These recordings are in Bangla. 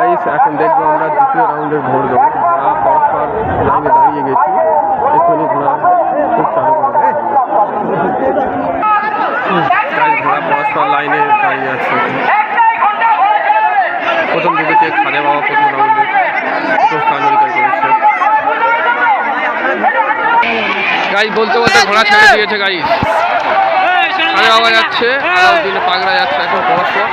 গাইস এখন দেখবো আমরা দ্বিতীয় রাউন্ডের ভোর দেবো। ঘোড়া পরস্পর লাইনে দাঁড়িয়ে গেছি, এক্ষুনি ঘোড়া খুব চালু করে দেবে। গাইস ঘোড়া পরস্পর লাইনে দাঁড়িয়ে আছে। প্রথম দিকে খাজা বাবা প্রথম রাউন্ডে প্রথম স্থান অধিকার করেছে। গাইস বলতে বলতে ঘোড়া ছেড়ে দিয়েছে। গাইস খাজা বাবা যাচ্ছে, আলাউদ্দিন পাগড়া যাচ্ছে এখন পরস্পর।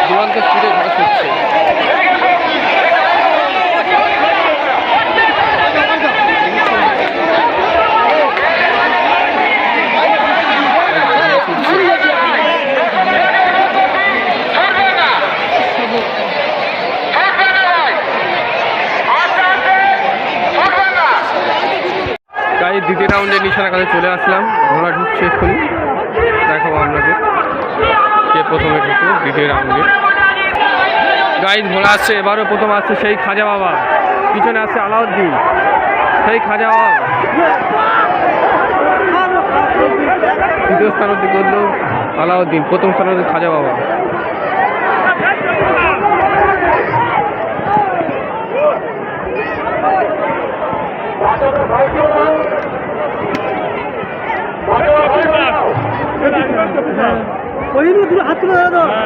দুরন্ত স্পিডে ঘোড়া ছুটছে। গাইস দ্বিতীয় রাউন্ডে নিশানার কাছে চলে আসলাম। ঘোড়া ঢুকছে এক্ষুনি, দেখাবো আপনাকে কে প্রথমে ঢুকছে দ্বিতীয় রাউন্ডে। গাইস ঘোড়া আসছে, এবারও প্রথম আসছে সেই খাজা বাবা, পিছনে আসছে আলাউদ্দিন, সেই খাজা বাবা। দ্বিতীয় স্থান অধিকার করলো আলাউদ্দিন, প্রথম স্থান হচ্ছে খাজা বাবা।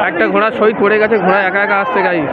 একটা ঘোড়া শহীদ পড়ে গেছে, ঘোড়া একা একা আসছে গাইস।